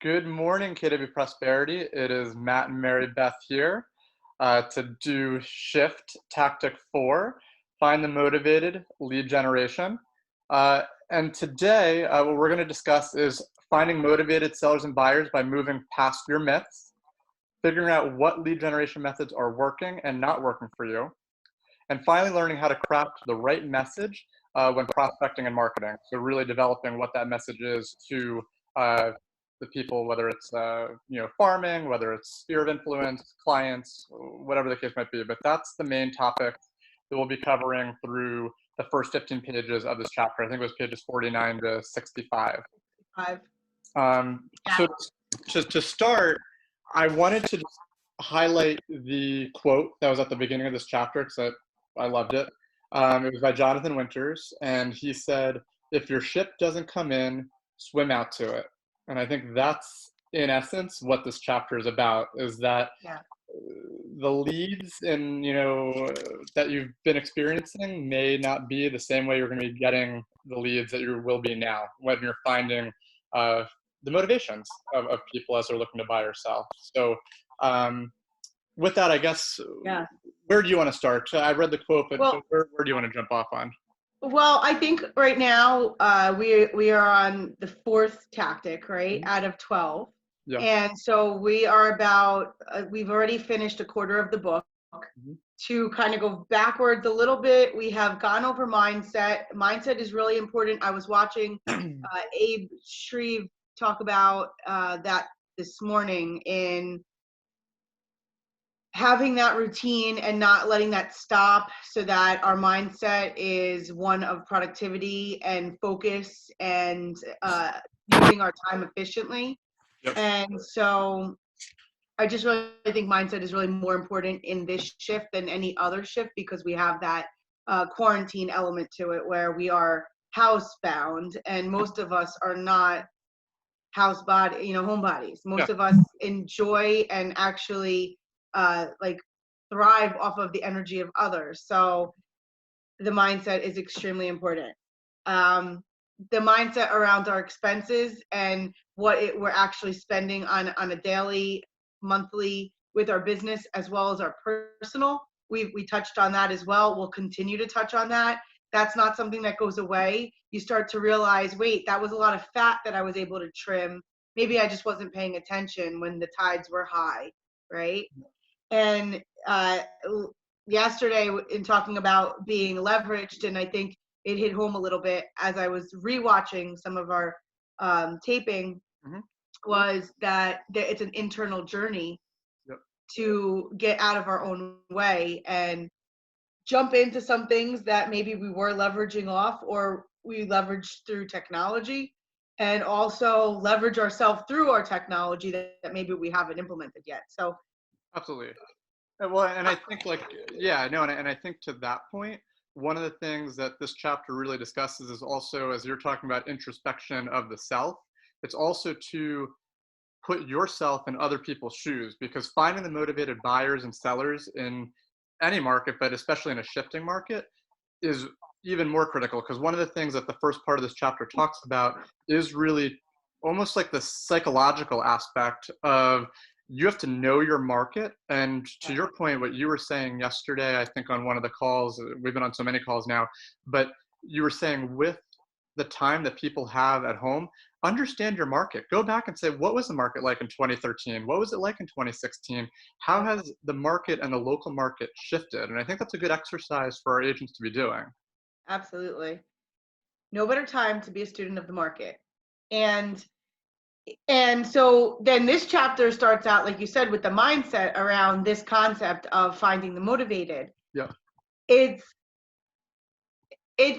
Good morning, KW Prosperity. It is Matt and Mary Beth here to do shift tactic 4, find the motivated lead generation. And today, what we're going to discuss is finding motivated sellers and buyers by moving past your myths, figuring out what lead generation methods are working and not working for you, and finally learning how to craft the right message when prospecting and marketing. So really developing what that message is to the people, whether it's farming, whether it's sphere of influence, clients, whatever the case might be. But that's the main topic that we'll be covering through the first 15 pages of this chapter. I think it was pages 49 to 65. Five. So to start, I wanted to just highlight the quote that was at the beginning of this chapter because I loved it. It was by Jonathan Winters, and he said, "If your ship doesn't come in, swim out to it." And I think that's, in essence, what this chapter is about, is that the leads that you've been experiencing may not be the same way you're going to be getting the leads that you will be now when you're finding the motivations of people as they're looking to buy or sell. So with that, I guess, where do you want to start? I read the quote, but where do you want to jump off on? Well, I think right now we are on the 4th tactic, right, out of 12. Yeah. And so we are about, we've already finished a quarter of the book. To kind of go backwards a little bit, we have gone over mindset. Mindset is really important. I was watching Abe Shreve talk about that this morning in having that routine and not letting that stop, so that our mindset is one of productivity and focus and using our time efficiently. Yep. And so I just really think mindset is really more important in this shift than any other shift, because we have that quarantine element to it where we are housebound, and most of us are not homebodies. Most of us enjoy and actually thrive off of the energy of others. So the mindset is extremely important. The mindset around our expenses and what we're actually spending on a daily, monthly with our business, as well as our personal. We touched on that as well. We'll continue to touch on that. That's not something that goes away. You start to realize, wait, that was a lot of fat that I was able to trim. Maybe I just wasn't paying attention when the tides were high, right? And yesterday, in talking about being leveraged, and I think it hit home a little bit as I was rewatching some of our taping, was that it's an internal journey to get out of our own way and jump into some things that maybe we were leveraging off, or we leveraged through technology, and also leverage ourselves through our technology that maybe we haven't implemented yet. So absolutely. Well, and I think and I think to that point, one of the things that this chapter really discusses is also, as you're talking about introspection of the self, it's also to put yourself in other people's shoes, because finding the motivated buyers and sellers in any market, but especially in a shifting market, is even more critical. Because one of the things that the first part of this chapter talks about is really almost like the psychological aspect of, you have to know your market. And to your point, what you were saying yesterday, I think on one of the calls, we've been on so many calls now, but you were saying, with the time that people have at home, understand your market. Go back and say, what was the market like in 2013? What was it like in 2016? How has the market and the local market shifted? And I think that's a good exercise for our agents to be doing. Absolutely. No better time to be a student of the market. And so then this chapter starts out, like you said, with the mindset around this concept of finding the motivated. Yeah. It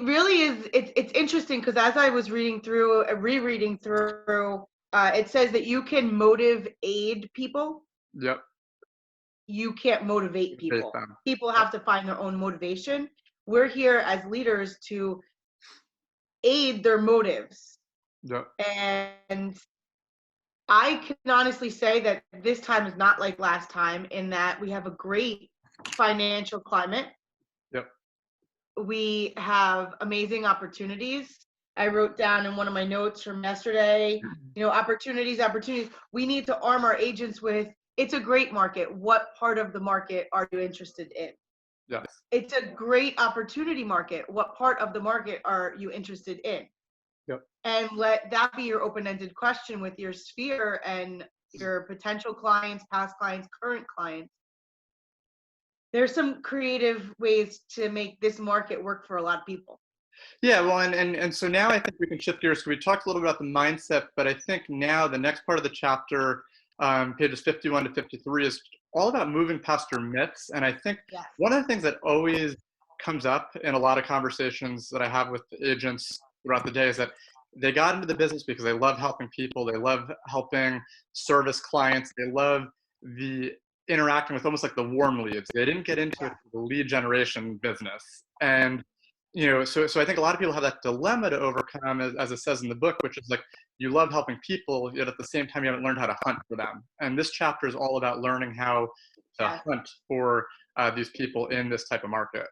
really is, it's interesting, because as I was rereading through, it says that you can aid people. Yep. You can't motivate people. People have to find their own motivation. We're here as leaders to aid their motives. Yep. And I can honestly say that this time is not like last time, in that we have a great financial climate. Yep. We have amazing opportunities. I wrote down in one of my notes from yesterday, opportunities. We need to arm our agents with, it's a great market. What part of the market are you interested in? Yes. It's a great opportunity market. What part of the market are you interested in? Yep. And let that be your open-ended question with your sphere and your potential clients, past clients, current clients. There's some creative ways to make this market work for a lot of people. Yeah, well, and so now I think we can shift gears. So we talked a little bit about the mindset, but I think now the next part of the chapter, pages 51 to 53, is all about moving past your myths. And I think Yes. one of the things that always comes up in a lot of conversations that I have with agents throughout the day is that they got into the business because they love helping people, they love helping service clients, they love the interacting with almost like the warm leads. They didn't get into it Yeah. for the lead generation business. And so I think a lot of people have that dilemma to overcome, as it says in the book, which is like you love helping people, yet at the same time you haven't learned how to hunt for them. And this chapter is all about learning how to Yeah. hunt for these people in this type of market.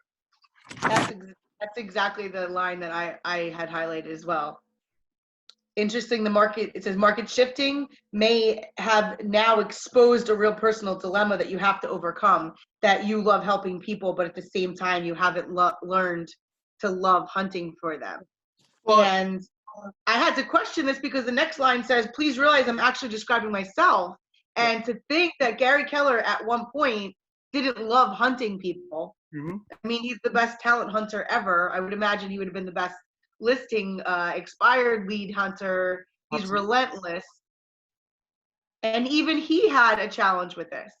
That's exactly the line that I had highlighted as well. Interesting, the market, it says market shifting may have now exposed a real personal dilemma that you have to overcome, that you love helping people, but at the same time you haven't learned to love hunting for them. Well, And I had to question this because the next line says, please realize I'm actually describing myself. yeah. And to think that Gary Keller at one point didn't love hunting people. Mm-hmm. I mean, he's the best talent hunter ever. I would imagine he would have been the best listing expired lead hunter. He's Absolutely. relentless. And even he had a challenge with this.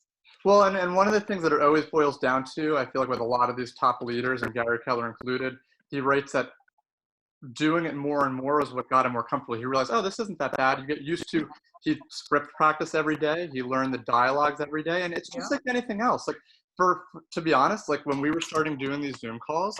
Well, and one of the things that it always boils down to, I feel like with a lot of these top leaders, and Gary Keller included, he writes that doing it more and more is what got him more comfortable. He realized, oh, this isn't that bad. You get used to, he script practice every day. He learned the dialogues every day. And it's Yeah. just like anything else. Like to be honest, like when we were starting doing these Zoom calls,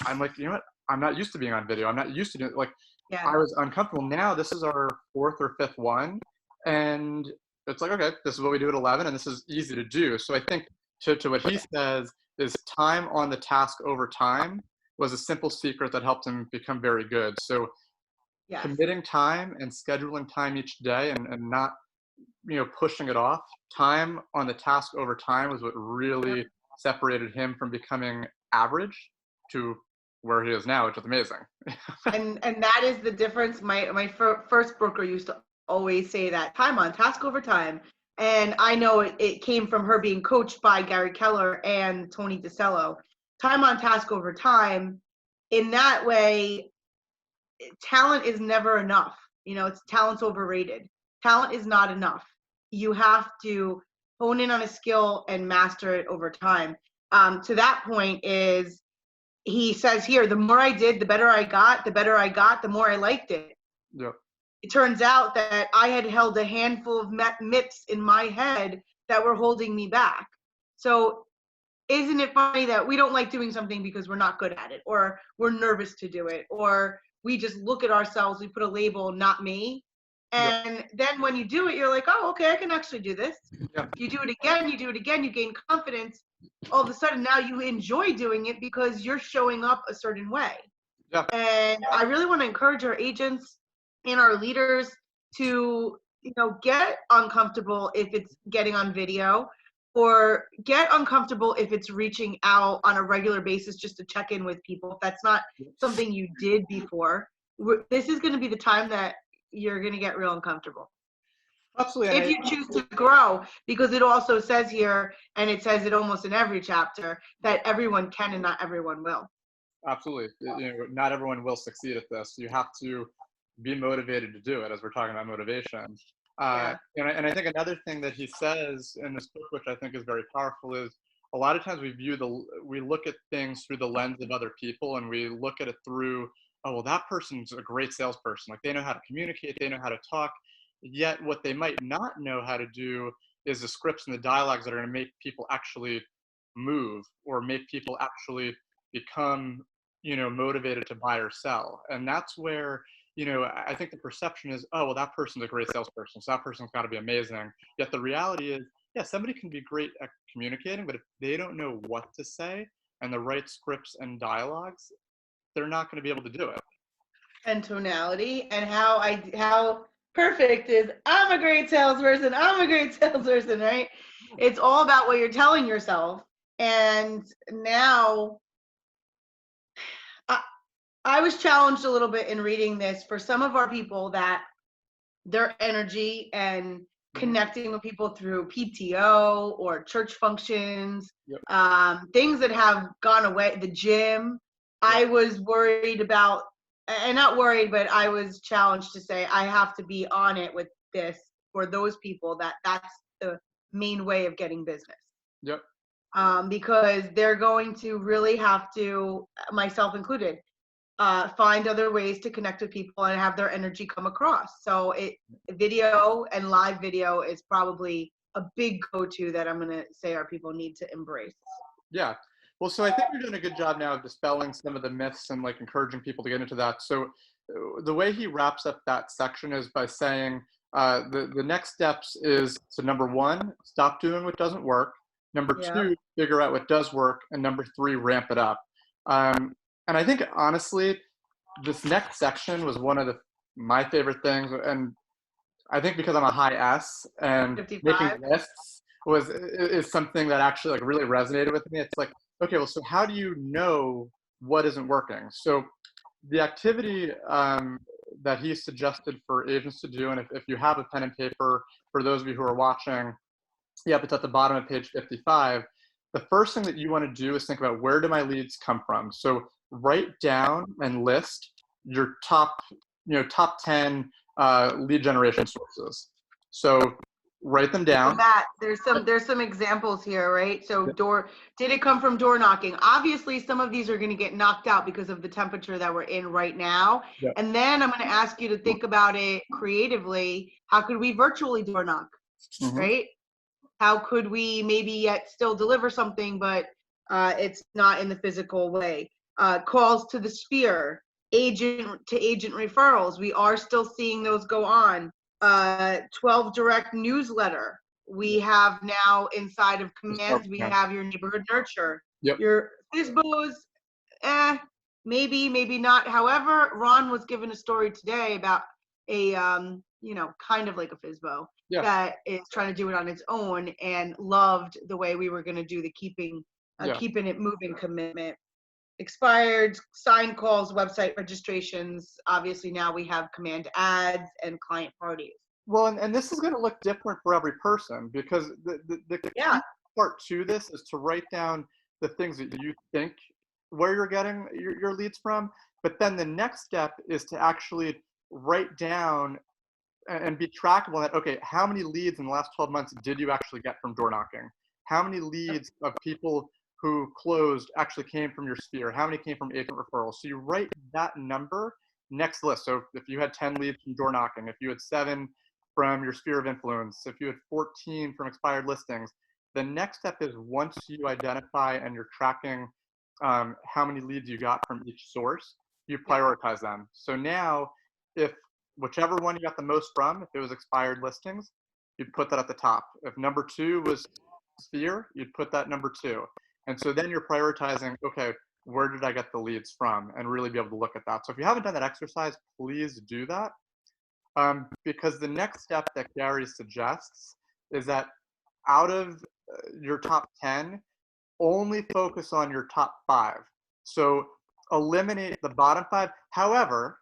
I'm like, you know what? I'm not used to being on video. I'm not used to doing like, Yeah. I was uncomfortable. Now this is our fourth or fifth one. And it's like, okay, this is what we do at 11 and this is easy to do. So I think to what he says is time on the task over time was a simple secret that helped him become very good. So Yes. committing time and scheduling time each day and not, pushing it off, time on the task over time was what really separated him from becoming average to where he is now, which is amazing. And that is the difference. My first broker used to always say that time on task over time. And I know it came from her being coached by Gary Keller and Tony DeCello. Time on task over time. In that way, talent is never enough. It's talent's overrated. Talent is not enough. You have to hone in on a skill and master it over time. To that point is, he says here, the more I did, the better I got, the more I liked it. Yep. It turns out that I had held a handful of myths in my head that were holding me back. So isn't it funny that we don't like doing something because we're not good at it, or we're nervous to do it, or we just look at ourselves, we put a label, not me. Yep. And then when you do it, you're like, oh, okay, I can actually do this. Yep. You do it again, you gain confidence. All of a sudden now you enjoy doing it because you're showing up a certain way. Yep. And I really want to encourage our agents and our leaders to, get uncomfortable if it's getting on video, or get uncomfortable if it's reaching out on a regular basis just to check in with people. If that's not something you did before, this is going to be the time that you're going to get real uncomfortable. Absolutely. If you choose to grow, because it also says here, and it says it almost in every chapter, that everyone can and not everyone will. Absolutely. Not everyone will succeed at this. You have to be motivated to do it, as we're talking about motivation. Yeah. And I think another thing that he says in this book, which I think is very powerful, is a lot of times we look at things through the lens of other people, and we look at it through, oh, well, that person's a great salesperson. Like they know how to communicate, they know how to talk. Yet what they might not know how to do is the scripts and the dialogues that are going to make people actually move or make people actually become motivated to buy or sell. And that's where I think the perception is, oh, well, that person's a great salesperson, so that person's got to be amazing. Yet the reality is, yeah, somebody can be great at communicating, but if they don't know what to say and the right scripts and dialogues, they're not going to be able to do it. and tonality, and how perfect is I'm a great salesperson, I'm a great salesperson, right? It's all about what you're telling yourself. And now I, I was challenged a little bit in reading this for some of our people that their energy and connecting with people through PTO or church functions, Yep. things that have gone away, the gym. Yep. I was worried about, and not worried, but I was challenged to say I have to be on it with this for those people that's the main way of getting business. Yep. Because they're going to really have to, myself included, find other ways to connect with people and have their energy come across. So video and live video is probably a big go-to that I'm going to say our people need to embrace. Yeah. Well, so I think you're doing a good job now of dispelling some of the myths and like encouraging people to get into that. So the way he wraps up that section is by saying the next steps is to number one, stop doing what doesn't work. Number Yeah. two, figure out what does work. And number three, ramp it up. And I think honestly, this next section was one of my favorite things. And I think because I'm a high S and making 55. lists is something that actually like really resonated with me. It's like, okay, well, so how do you know what isn't working? So the activity that he suggested for agents to do, and if you have a pen and paper, for those of you who are watching, yep, it's at the bottom of page 55. The first thing that you want to do is think about, where do my leads come from? So write down and list your top 10 lead generation sources. So write them down. Matt, there's some examples here, right? So did it come from door knocking? Obviously, some of these are going to get knocked out because of the temperature that we're in right now. Yep. And then I'm going to ask you to think about it creatively. How could we virtually door knock, right? How could we maybe yet still deliver something, but it's not in the physical way? Calls to the sphere, agent to agent referrals. We are still seeing those go on. 12 direct newsletter. We have now inside of commands, we have your neighborhood nurture. Yep. Your FISBOs, maybe not. However, Ron was given a story today about a kind of like a FISBO that is trying to do it on its own, and loved the way we were going to do the keeping it moving commitment. Expired sign calls, website registrations. Obviously now we have command ads and client parties. Well, and this is going to look different for every person, because the key part to this is to write down the things that you think where you're getting your leads from. But then the next step is to actually write down and be trackable that, okay, how many leads in the last 12 months did you actually get from door knocking? How many leads of people who closed actually came from your sphere? How many came from agent referrals? So you write that number next list. So if you had 10 leads from door knocking, if you had 7 from your sphere of influence, if you had 14 from expired listings, the next step is, once you identify and you're tracking how many leads you got from each source, you prioritize them. So now, if whichever one you got the most from, if it was expired listings, you'd put that at the top. If number 2 was sphere, you'd put that number 2. And so then you're prioritizing, okay, where did I get the leads from, and really be able to look at that. So if you haven't done that exercise, please do that. Because the next step that Gary suggests is that out of your top 10, only focus on your top 5. So eliminate the bottom 5. However,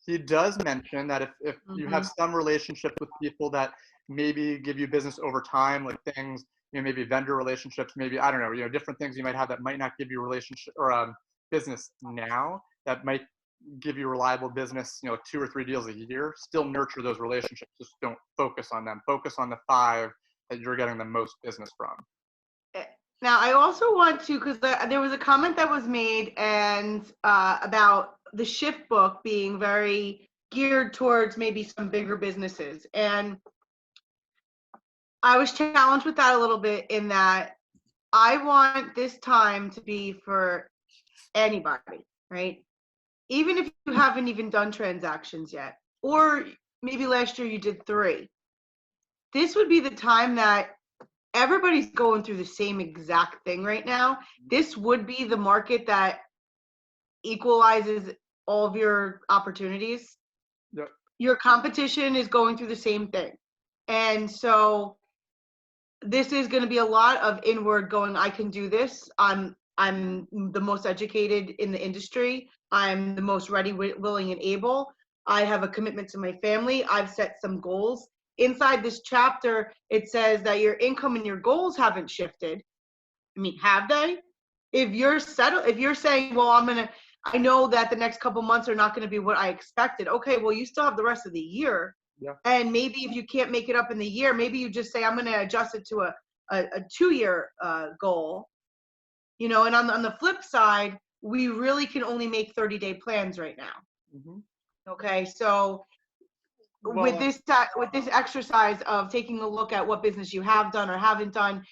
he does mention that if you have some relationships with people that maybe give you business over time, like things, maybe vendor relationships, maybe, I don't know, different things you might have that might not give you relationship or business now, that might give you reliable business, 2 or 3 deals a year. Still nurture those relationships. Just don't focus on them. Focus on the 5 that you're getting the most business from. Now, I also want to, because there was a comment that was made and about the shift book being very geared towards maybe some bigger businesses. And I was challenged with that a little bit, in that I want this time to be for anybody, right? Even if you haven't even done transactions yet, or maybe last year you did 3. This would be the time that everybody's going through the same exact thing right now. This would be the market that equalizes all of your opportunities. Yep. Your competition is going through the same thing. And so this is going to be a lot of inward going, I can do this. I'm the most educated in the industry. I'm the most ready, willing, and able. I have a commitment to my family. I've set some goals. Inside this chapter, it says that your income and your goals haven't shifted. I mean, have they? If you're settled, if you're saying, well, I know that the next couple months are not going to be what I expected. Okay, well, you still have the rest of the year. Yeah. And maybe if you can't make it up in the year, maybe you just say, I'm going to adjust it to a 2-year goal. You know, and on the flip side, we really can only make 30-day plans right now. Mm-hmm. Okay, so Well, with this exercise of taking a look at what business you have done or haven't done,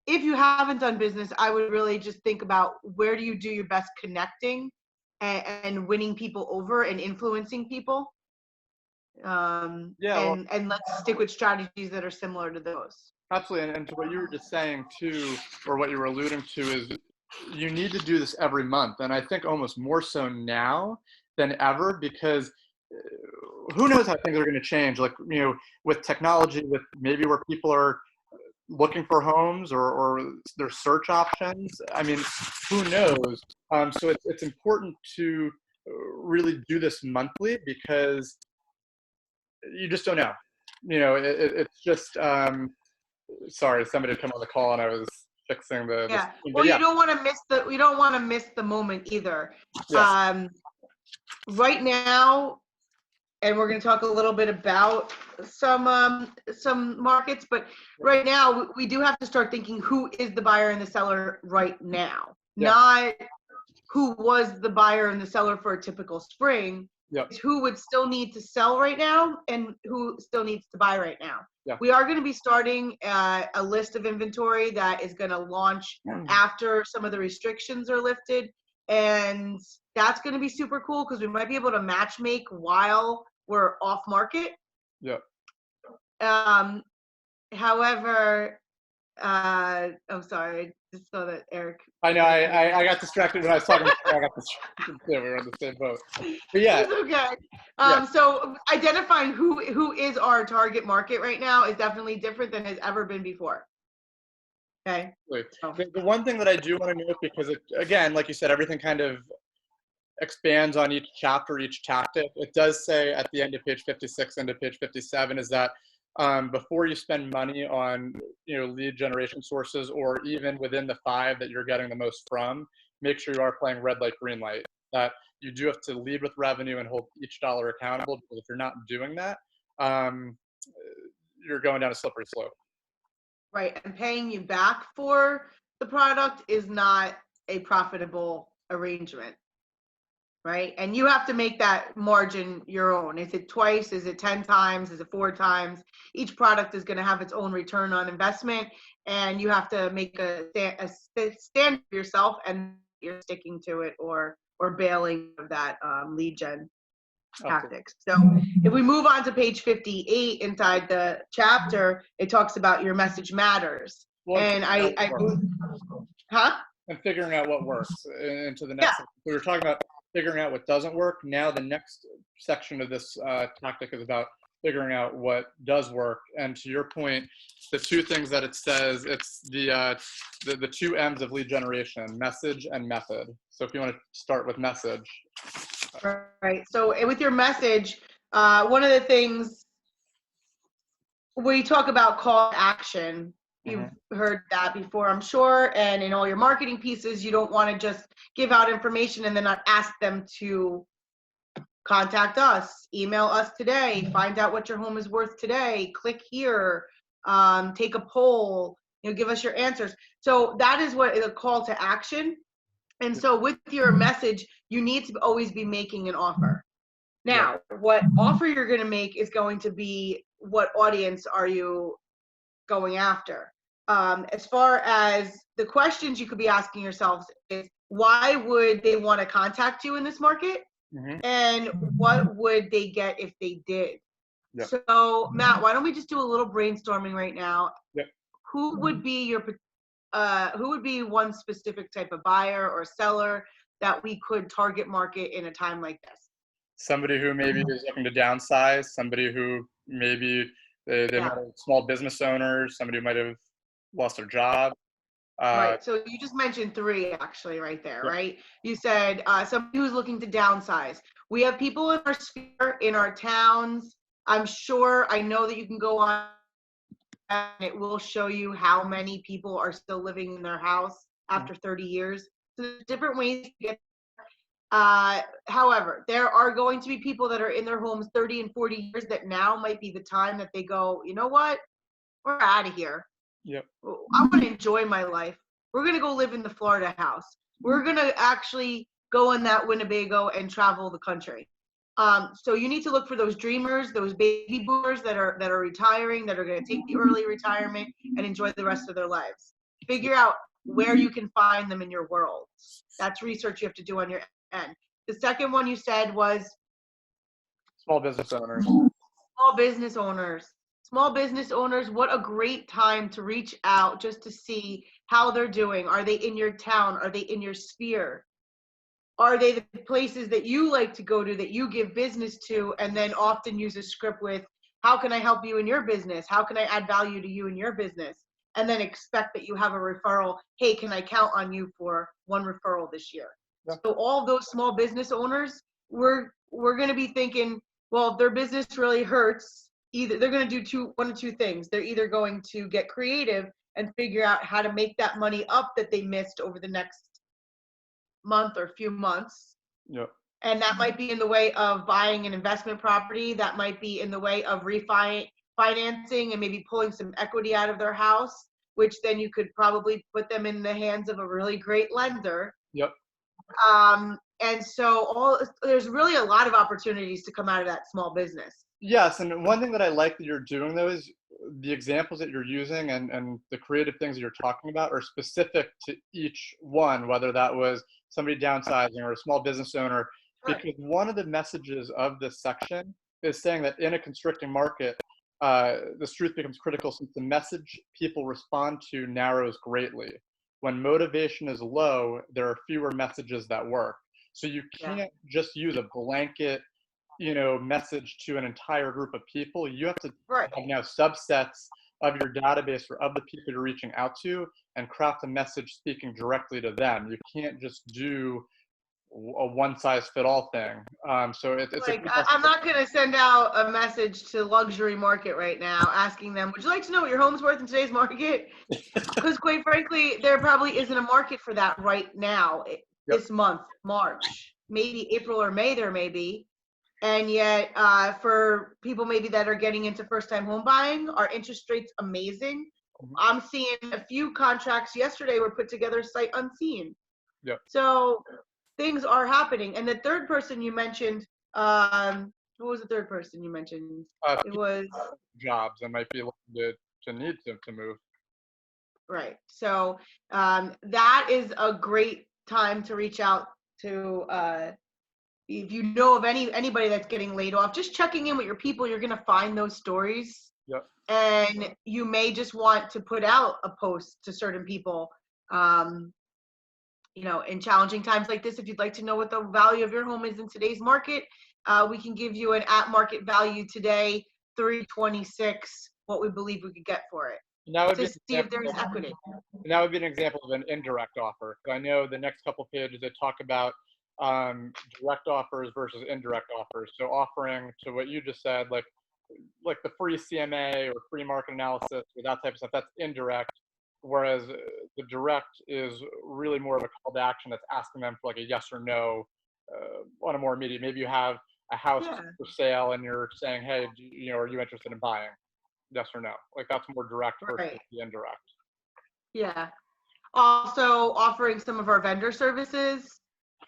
if you haven't done business, I would really just think about where do you do your best connecting and winning people over and influencing people. yeah, well, And let's stick with strategies that are similar to those. absolutely. And to what you were just saying too, or what you were alluding to, is you need to do this every month. And I think almost more so now than ever, because who knows how things are going to change. Like, you know, with technology, with maybe where people are looking for homes or their search options. I mean, who knows? So it's important to really do this monthly, because you just don't know. You know, it's just, sorry, somebody had come on the call and I was fixing the Yeah. screen, Well, but yeah, you don't want to miss the moment either. yeah, Right now, and we're going to talk a little bit about some markets, but right now we do have to start thinking who is the buyer and the seller right now, yeah, not who was the buyer and the seller for a typical spring. yeah, It's who would still need to sell right now and who still needs to buy right now. yeah. We are going to be starting a list of inventory that is going to launch after some of the restrictions are lifted. And that's going to be super cool because we might be able to match make while we're off market. Yeah. However, I'm sorry, I just saw that Eric. I know. I got distracted when I was talking. I got distracted. Yeah, we were on the same boat. But yeah, It's okay. yeah. So identifying who is our target market right now is definitely different than has ever been before. Okay. Oh. The one thing that I do want to note, because it, again, like you said, everything kind of expands on each chapter, each tactic. It does say at the end of page 56 into page 57 is that before you spend money on, you know, lead generation sources, or even within the 5 that you're getting the most from, make sure you are playing red light, green light. That you do have to lead with revenue and hold each dollar accountable, because if you're not doing that, you're going down a slippery slope. Right, and paying you back for the product is not a profitable arrangement. Right, and you have to make that margin your own. Is it twice? Is it 10 times? Is it 4 times? Each product is going to have its own return on investment, and you have to make a stand for yourself, and you're sticking to it or bailing of that lead gen tactics. So if we move on to page 58 inside the chapter, it talks about your message matters. Well, And and figuring out what works into the Yeah. next. We were talking about figuring out what doesn't work. Now the next section of this tactic is about figuring out what does work. And to your point, the 2 things that it says, it's the 2 M's of lead generation: message and method. So if you want to start with message. Right. So with your message, one of the things we talk about call to action, you've heard that before, I'm sure. And in all your marketing pieces, you don't want to just give out information and then not ask them to contact us, email us today, find out what your home is worth today, click here, take a poll, you know, give us your answers. So that is what is a call to action. And so with your message, you need to always be making an offer. Now, what offer you're going to make is going to be what audience are you going after. As far as the questions you could be asking yourselves is, why would they want to contact you in this market? And what would they get if they did? So Matt, why don't we just do a little brainstorming right now? Who would be one specific type of buyer or seller that we could target market in a time like this? Somebody who maybe is looking to downsize, somebody who maybe they might Yeah. have small business owners, somebody who might have lost their job. Uh, Right. So you just mentioned three actually right there, yep, right? You said somebody who's looking to downsize. We have people in our sphere, in our towns. I'm sure, I know that you can go on and it will show you how many people are still living in their house mhm, after 30 years. So there's different ways to get. However, there are going to be people that are in their homes 30 and 40 years that now might be the time that they go, you know what? We're out of here. yep, I want to enjoy my life. We're going to go live in the Florida house. We're going to actually go in that Winnebago and travel the country. So you need to look for those dreamers, those baby boomers that are retiring, that are going to take the early retirement and enjoy the rest of their lives. Figure out where you can find them in your world. That's research you have to do on your end. The second one you said was small business owners. small business owners. Small business owners, what a great time to reach out just to see how they're doing. Are they in your town? Are they in your sphere? Are they the places that you like to go to, that you give business to, and then often use a script with, how can I help you in your business? How can I add value to you in your business? And then expect that you have a referral. Hey, can I count on you for one referral this year? Yeah, So all those small business owners, we're going to be thinking, well, if their business really hurts, either they're going to do one of two things. They're either going to get creative and figure out how to make that money up that they missed over the next month or few months. yep, And that might be in the way of buying an investment property. That might be in the way of financing and maybe pulling some equity out of their house, which then you could probably put them in the hands of a really great lender. yep. And so there's really a lot of opportunities to come out of that small business. Yes, and one thing that I like that you're doing though is the examples that you're using and the creative things that you're talking about are specific to each one, whether that was somebody downsizing or a small business owner, Sure. because one of the messages of this section is saying that in a constricting market, this truth becomes critical since the message people respond to narrows greatly. When motivation is low, there are fewer messages that work. So you Yeah. can't just use a blanket message to an entire group of people. You have to Right. have now subsets of your database or of the people you're reaching out to and craft a message speaking directly to them. You can't just do a one size fit all thing. So it's a Like, good message. I'm not going to send out a message to luxury market right now asking them, would you like to know what your home's worth in today's market? Because quite frankly, there probably isn't a market for that right now, Yep. this month, March, maybe April or May, there may be. And yet, for people maybe that are getting into first-time home buying, our interest rate's amazing. Mhm. I'm seeing a few contracts yesterday were put together sight unseen. Yep. So things are happening. And the third person you mentioned, what was the third person you mentioned? It People was jobs that might be looking to need to move. right. So that is a great time to reach out to. If you know of anybody that's getting laid off, just checking in with your people. You're gonna find those stories, Yep. and you may just want to put out a post to certain people. Um, in challenging times like this, if you'd like to know what the value of your home is in today's market, we can give you an at market value today, 326, what we believe we could get for it And that would to be an see if example. there's equity. And that would be an example of an indirect offer. So I know the next couple pages they talk about direct offers versus indirect offers. So offering to what you just said, like the free CMA or free market analysis or that type of stuff, that's indirect. Whereas the direct is really more of a call to action that's asking them for like a yes or no on a more immediate. Maybe you have a house Yeah, for sale and you're saying, hey, are you interested in buying? Yes or no. Like that's more direct versus right. the indirect. Yeah. Also offering some of our vendor services.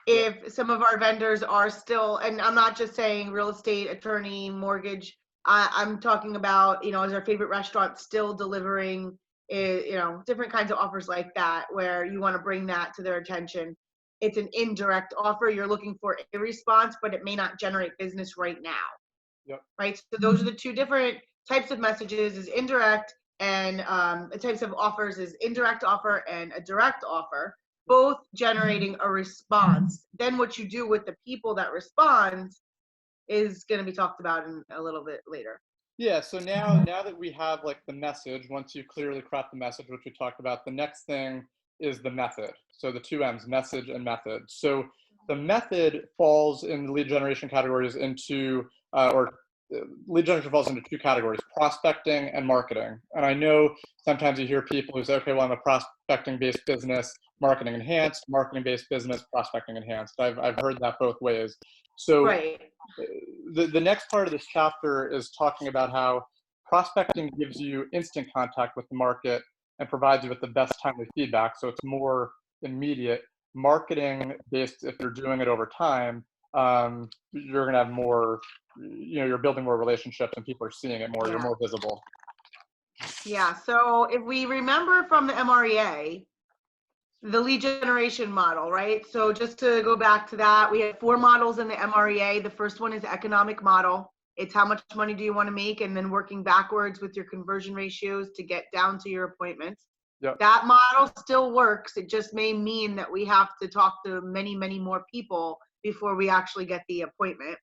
Yep. If some of our vendors are still, and I'm not just saying real estate, attorney, mortgage, I'm talking about, is our favorite restaurant still delivering, different kinds of offers like that, where you want to bring that to their attention. It's an indirect offer. You're looking for a response, but it may not generate business right now. Yep. Right? So those are the two different types of messages: is indirect, and the types of offers is indirect offer and a direct offer. both generating a response. Then what you do with the people that respond is going to be talked about in a little bit later. Yeah, so now that we have like the message, once you clearly craft the message, which we talked about, the next thing is the method. So the two M's, message and method. So the method falls in the lead generation categories into, or lead generation falls into two categories, prospecting and marketing. And I know sometimes you hear people who say, okay, well, I'm a prospecting-based business, marketing enhanced, marketing-based business, prospecting enhanced. I've heard that both ways. So Right. the next part of this chapter is talking about how prospecting gives you instant contact with the market and provides you with the best timely feedback. So it's more immediate. Marketing based, if you're doing it over time, you're going to have more, you're building more relationships and people are seeing it more. You're Yeah. more visible. Yeah. So if we remember from the MREA, the lead generation model, right? So just to go back to that, we have 4 models in the MREA. The first one is the economic model. It's how much money do you want to make, and then working backwards with your conversion ratios to get down to your appointments. Yep. That model still works. It just may mean that we have to talk to many, many more people before we actually get the appointment.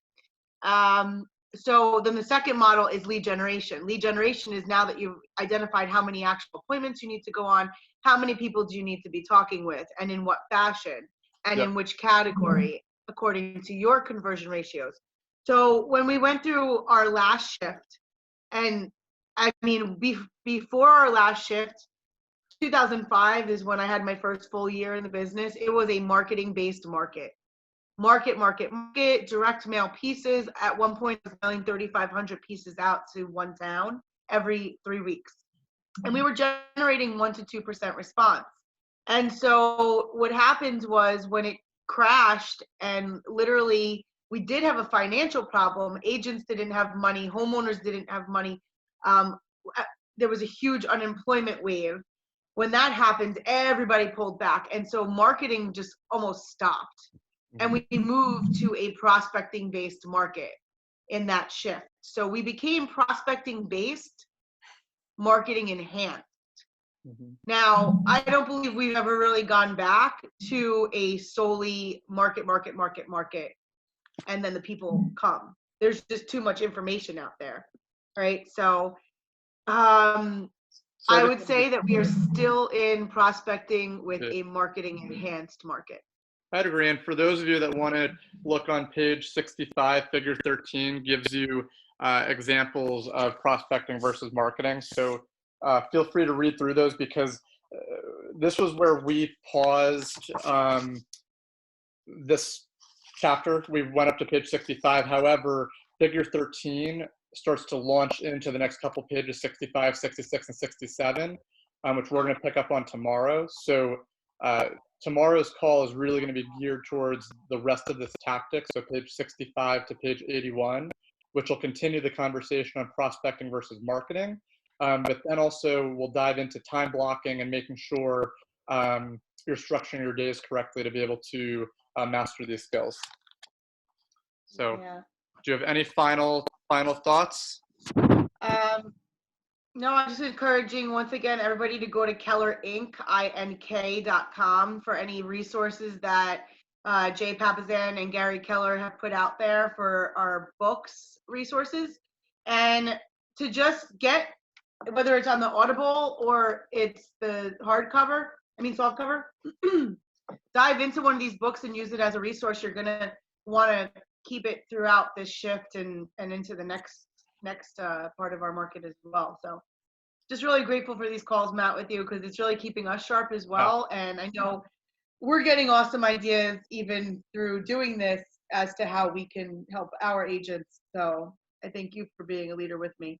So then the second model is lead generation. Lead generation is now that you've identified how many actual appointments you need to go on, how many people do you need to be talking with, and in what fashion, and Yep. in which category, according to your conversion ratios. So when we went through our last shift, and I mean, before our last shift, 2005 is when I had my first full year in the business. It was a marketing-based market. Market, direct mail pieces. At one point, I was mailing 3,500 pieces out to one town every 3 weeks. And we were generating 1 to 2% response. And so what happened was when it crashed, and literally we did have a financial problem, agents didn't have money, homeowners didn't have money. There was a huge unemployment wave. When that happened, everybody pulled back. And so marketing just almost stopped. And we moved to a prospecting based market in that shift. So we became prospecting based, marketing enhanced. Now, I don't believe we've ever really gone back to a solely market, and then the people come. There's just too much information out there, right? So I would say that we are still in prospecting with a marketing enhanced market. I'd agree. And for those of you that want to look on page 65, figure 13 gives you examples of prospecting versus marketing. So feel free to read through those, because this was where we paused this chapter. We went up to page 65. However, figure 13 starts to launch into the next couple pages, 65, 66, and 67, which we're going to pick up on tomorrow. So tomorrow's call is really going to be geared towards the rest of this tactic, so page 65 to page 81, which will continue the conversation on prospecting versus marketing. But then also we'll dive into time blocking and making sure you're structuring your days correctly to be able to master these skills. So do you have any final thoughts? No, I'm just encouraging, once again, everybody to go to kellerinc.com for any resources that Jay Papazan and Gary Keller have put out there for our books resources, and to just get, whether it's on the Audible or it's the softcover, dive into one of these books and use it as a resource. You're going to want to keep it throughout this shift and into the next part of our market as well. So just really grateful for these calls, Matt, with you, because it's really keeping us sharp as well. And I know we're getting awesome ideas even through doing this as to how we can help our agents. So I thank you for being a leader with me.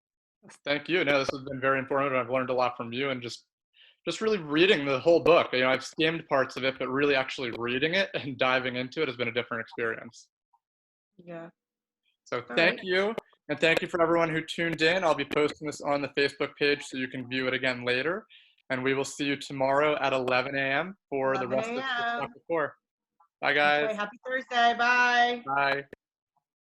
Thank you. No, this has been very informative. I've learned a lot from you, and just really reading the whole book. I've skimmed parts of it, but really actually reading it and diving into it has been a different experience. Yeah. So thank you. And thank you for everyone who tuned in. I'll be posting this on the Facebook page so you can view it again later. And we will see you tomorrow at 11 a.m. for the rest of the chapter 4. Bye, guys. Happy Thursday. Bye. Bye.